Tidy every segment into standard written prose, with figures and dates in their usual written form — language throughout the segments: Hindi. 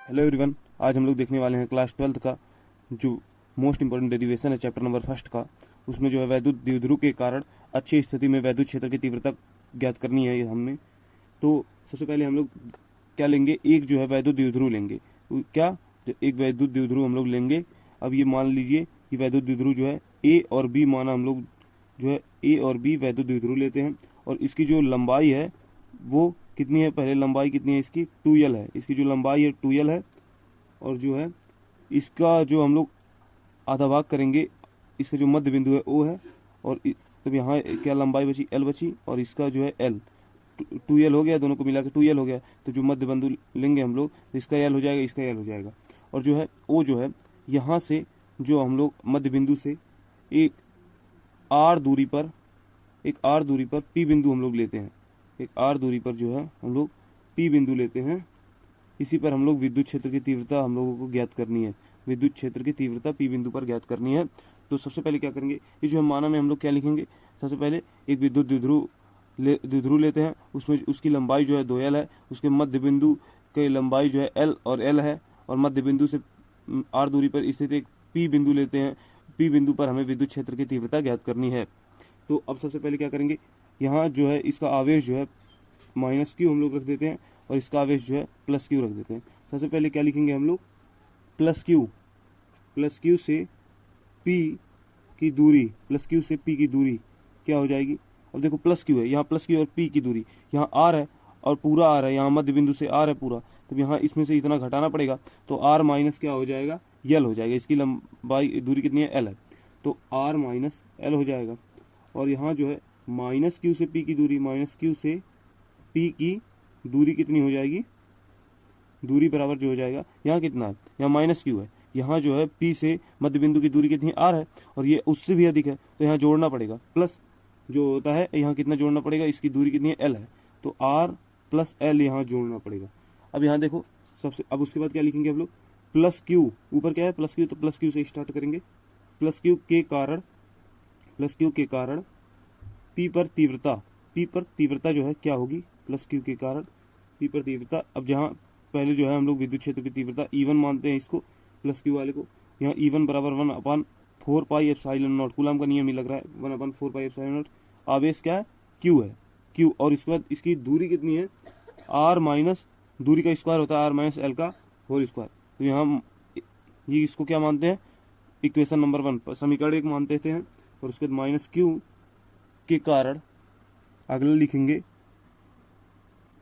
हेलो एवरीवन, आज हम लोग देखने वाले हैं क्लास 12th का जो मोस्ट इंपॉर्टेंट डेरिवेशन है चैप्टर नंबर फर्स्ट का। उसमें जो है वैद्युत द्विध्रुव के कारण अच्छी स्थिति में वैद्युत क्षेत्र की तीव्रता ज्ञात करनी है। ये हमने तो सबसे पहले हम लोग क्या लेंगे, एक जो है वैद्युत द्विध्रुव लेंगे। क्या, जो एक वैद्युत द्विध्रुव हम लोग लेंगे। अब ये मान लीजिए कि वैद्युत द्विध्रुव जो है ए और बी माना, हम लोग जो है ए और बी वैद्युत द्विध्रुव लेते हैं और इसकी जो लंबाई है वो कितनी है, पहले लंबाई कितनी है इसकी, 2l है। इसकी जो लंबाई है 2l है और जो है इसका जो हम लोग आधा भाग करेंगे, इसका जो मध्य बिंदु है ओ है और तब यहाँ क्या लंबाई बची, एल बची और इसका जो है एल 2l हो गया, दोनों को मिला के 2l हो गया। तो जो मध्य बिंदु लेंगे हम लोग तो इसका एल हो जाएगा, इसका एल हो जाएगा और जो है ओ जो है यहाँ से जो हम लोग मध्य बिंदु से एक आर दूरी पर पी बिंदु हम लोग लेते हैं। एक आर दूरी पर जो है हम लोग पी बिंदु लेते हैं। इसी पर हम लोग विद्युत क्षेत्र की तीव्रता हम लोगों को ज्ञात करनी है। विद्युत क्षेत्र की तीव्रता पी बिंदु पर ज्ञात करनी है। तो सबसे पहले क्या करेंगे, ये जो है माना में हम लोग क्या लिखेंगे, सबसे पहले एक विद्युत द्विध्रुव लेते हैं। उसमें उसकी लंबाई जो है 2l है। उसके मध्य बिंदु की लंबाई जो है l और l है और मध्य बिंदु से r दूरी पर स्थित एक p बिंदु लेते हैं। p बिंदु पर हमें विद्युत क्षेत्र की तीव्रता ज्ञात करनी है। तो अब सबसे पहले क्या करेंगे, यहाँ जो है इसका आवेश जो है -q हम लोग रख देते हैं और इसका आवेश जो है +q रख देते हैं। सबसे पहले क्या लिखेंगे हम लोग, +q से p की दूरी, +q से p की दूरी क्या हो जाएगी। अब देखो +q है, यहाँ +q और p की दूरी, यहाँ r है और पूरा r है, यहाँ मध्य बिंदु से r है पूरा, तो यहाँ इसमें से इतना घटाना पड़ेगा तो r माइनस क्या हो जाएगा, l हो जाएगा। इसकी लंबाई दूरी कितनी है, l है, तो r माइनस l हो जाएगा। और यहाँ जो है -q से p की दूरी, -q से p की दूरी कितनी हो जाएगी, दूरी बराबर जो हो जाएगा, यहाँ कितना है, यहाँ -q है, यहाँ जो है p से मध्य बिंदु की दूरी कितनी r है और ये उससे भी अधिक है तो यहाँ जोड़ना पड़ेगा, प्लस जो होता है यहाँ कितना जोड़ना पड़ेगा, इसकी दूरी कितनी है, l है, तो r प्लस l यहाँ जोड़ना पड़ेगा। अब यहाँ देखो सबसे, अब उसके बाद क्या लिखेंगे हम लोग, +q, ऊपर क्या है +q, तो +q से स्टार्ट करेंगे। +q के कारण p पर तीव्रता जो है क्या होगी, +q के कारण p पर तीव्रता। अब जहाँ पहले जो है हम लोग विद्युत क्षेत्र की तीव्रता E1 मानते हैं इसको, +q वाले को, यहाँ E1 बराबर 1/4πε0, कूलम का नियम ही लग रहा है, 1/4πε0। आवेश क्या है, q है, q, और इसके बाद इसकी दूरी कितनी है, r माइनस दूरी का स्क्वायर होता है r माइनस l का होल स्क्वायर। तो यहाँ ये इसको क्या मानते हैं, इक्वेशन नंबर 1 समीकरण 1 मानते हैं और उसके बाद -q के कारण अगला लिखेंगे,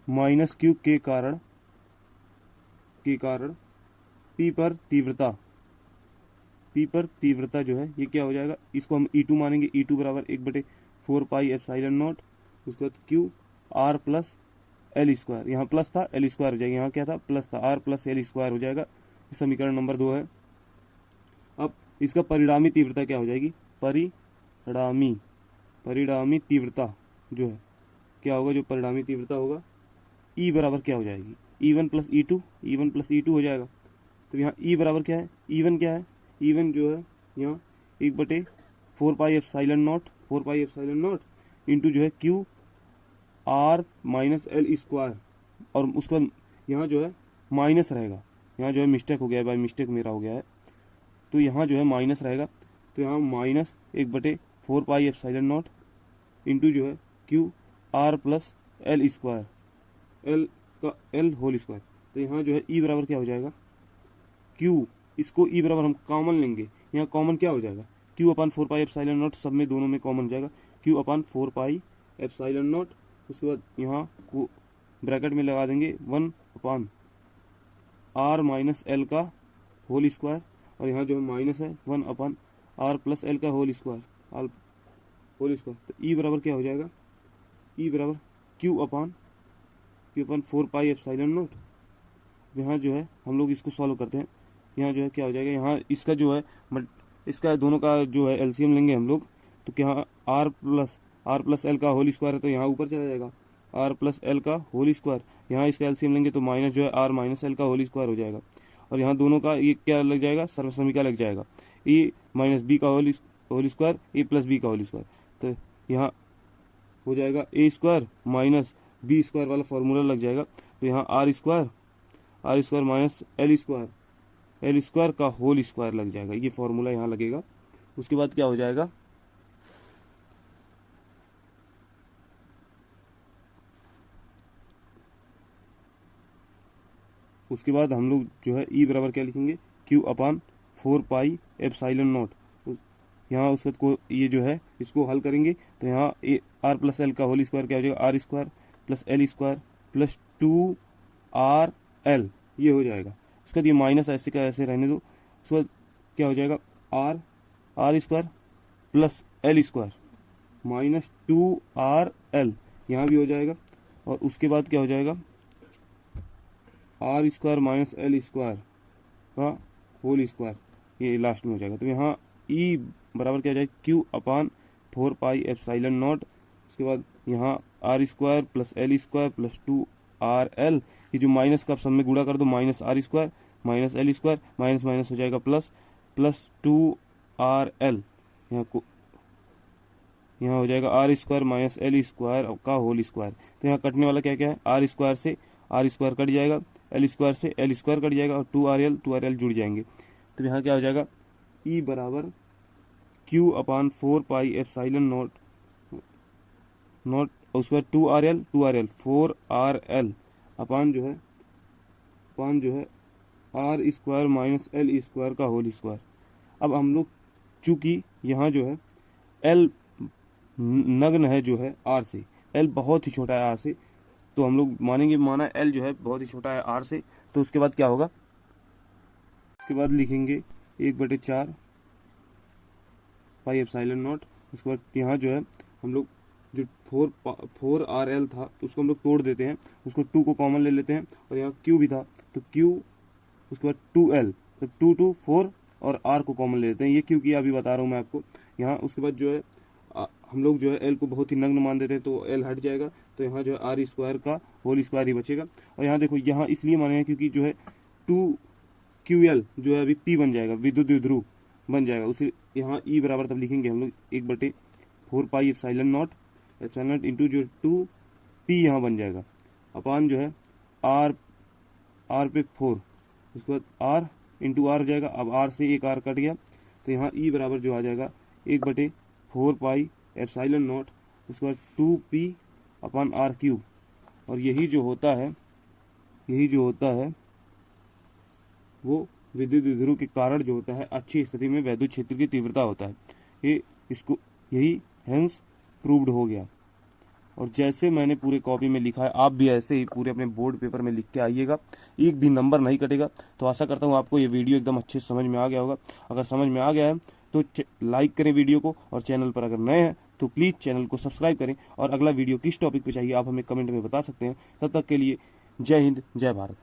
-q के कारण P पर तीव्रता जो है ये क्या हो जाएगा, इसको हम E2 मानेंगे। E2 बराबर 1/4πε0, उसके बाद Q R plus L square, यहाँ प्लस था एल स्क्वायर हो जाएगा, यहाँ क्या था प्लस था, R प्लस एल स्क्वायर हो जाएगा। समीकरण नंबर 2 है। अब इसका परिणामी तीव्रता क्या हो जाएगी, परिणामी तीव्रता जो है क्या होगा, जो परिणामी तीव्रता होगा E बराबर क्या हो जाएगी, E1 प्लस E2 हो जाएगा। तो यहाँ E बराबर क्या है, E1 क्या है, E1 जो है यहाँ 1/4πε0 इंटू जो है Q R minus L square, और उसके बाद यहाँ जो है माइनस रहेगा, यहाँ जो है मिस्टेक हो गया है, बाई मिस्टेक मेरा हो गया है, तो यहाँ जो है माइनस रहेगा, तो यहाँ -1/4πε0 इंटू जो है Q R plus L square, L का एल होल स्क्वायर। तो यहाँ जो है E बराबर क्या हो जाएगा, Q, इसको E बराबर हम कॉमन लेंगे, यहाँ कॉमन क्या हो जाएगा, Q/4πε0, सब में दोनों में कॉमन जाएगा, Q/4πε0। उसके बाद यहाँ को ब्रैकेट में लगा देंगे 1/r माइनस एल का होल स्क्वायर, और यहाँ जो है माइनस है 1/r प्लस एल का होल स्क्वायर। तो E बराबर क्या हो जाएगा, E बराबर Q/4πε0। यहाँ जो है हम लोग इसको सॉल्व करते हैं, यहाँ जो है क्या हो जाएगा, यहाँ इसका जो है इसका दोनों का जो है एलसीएम लेंगे हम लोग, तो क्या r प्लस एल का होल स्क्वायर है तो यहाँ ऊपर चला जाएगा, r प्लस एल का होल स्क्वायर, यहाँ इसका एलसीएम लेंगे तो माइनस जो है r माइनस एल का होल स्क्वायर हो जाएगा, और यहाँ दोनों का ये क्या लग जाएगा, सर्वसमीका लग जाएगा, ए माइनस बी का whole square, A plus B का होल स्क्वायर। तो यहाँ हो जाएगा A square minus B square वाला फॉर्मूला लग जाएगा, तो यहाँ r R square minus L square का होल स्क्वायर लग जाएगा, ये फॉर्मूला यहाँ लगेगा। उसके बाद क्या हो जाएगा, उसके बाद हम लोग जो है ई बराबर क्या लिखेंगे, Q upon 4 pi epsilon not. यहाँ उस वक्त को ये जो है इसको हल करेंगे तो यहाँ आर प्लस एल का होल स्क्वायर क्या हो जाएगा, R square plus L square plus 2RL, ये हो जाएगा। उसके बाद ये माइनस ऐसे का ऐसे रहने दो। उसके बाद क्या हो जाएगा, R square plus L square minus 2RL, यहाँ भी हो जाएगा। और उसके बाद क्या हो जाएगा, R square minus L square का होल स्क्वायर, ये लास्ट में हो जाएगा। तो यहाँ ई बराबर क्या हो जाएगा, Q upon 4 pi epsilon naught. उसके बाद यहाँ R square plus L square plus 2RL, ये जो माइनस का सब में गुणा कर दो, minus R square minus L square, minus minus हो जाएगा प्लस, प्लस 2RL, यहाँ हो जाएगा R square minus L square का होल स्क्वायर। तो यहाँ कटने वाला क्या क्या है, आर स्क्वायर से आर स्क्वायर कट जाएगा, एल स्क्वायर से एल स्क्वायर कट जाएगा और 2RL जुड़ जाएंगे। तो यहाँ क्या हो जाएगा, ई बराबर Q upon 4 pi epsilon naught उसके बाद 2RL 4RL अपान जो है R square minus L square का होल स्क्वायर। अब हम लोग चूंकि यहाँ जो है एल नग्न है जो है आर से, एल बहुत ही छोटा है आर से, तो हम लोग माना एल जो है बहुत ही छोटा है आर से। तो उसके बाद क्या होगा, उसके बाद लिखेंगे 1/4 पाई एप्सिलॉन नॉट। उसके बाद यहाँ जो है हम लोग जो 4RL था उसको हम लोग तोड़ देते हैं, उसको 2 को कॉमन ले लेते हैं और यहाँ Q भी था तो Q, उसके बाद 2L, तो 2 4 और R को कॉमन ले लेते हैं। ये क्यों किया अभी बता रहा हूँ मैं आपको यहाँ। उसके बाद जो है हम लोग जो है L को बहुत ही नग्न मान देते हैं तो L हट जाएगा, तो यहाँ जो है आर स्क्वायर का होल स्क्वायर ही बचेगा। और यहाँ देखो यहाँ इसलिए माने हैं क्योंकि जो है 2QL जो है अभी P बन जाएगा, विद्युत द्विध्रुव बन जाएगा। उसे यहाँ ई बराबर तब लिखेंगे हम लोग 1/4 पाई एप्सिलॉन नॉट इंटू जो 2P यहाँ बन जाएगा अपान जो है आर पे 4, उसके बाद R इंटू आर जाएगा। अब R से एक R कट गया तो यहाँ ई बराबर जो आ जाएगा 1/4 पाई एप्सिलॉन नॉट, उसके बाद 2P अपान R³ और यही जो होता है वो विद्युत द्विध्रुव के कारण जो होता है अच्छी स्थिति में वैद्युत क्षेत्र की तीव्रता होता है। यही हेंस प्रूव्ड हो गया। और जैसे मैंने पूरे कॉपी में लिखा है आप भी ऐसे ही पूरे अपने बोर्ड पेपर में लिख के आइएगा, एक भी नंबर नहीं कटेगा। तो आशा करता हूँ आपको ये वीडियो एकदम अच्छे से समझ में आ गया होगा। अगर समझ में आ गया है तो लाइक करें वीडियो को, और चैनल पर अगर नए हैं तो प्लीज़ चैनल को सब्सक्राइब करें। और अगला वीडियो किस टॉपिक पे चाहिए आप हमें कमेंट में बता सकते हैं। तब तक के लिए जय हिंद, जय भारत।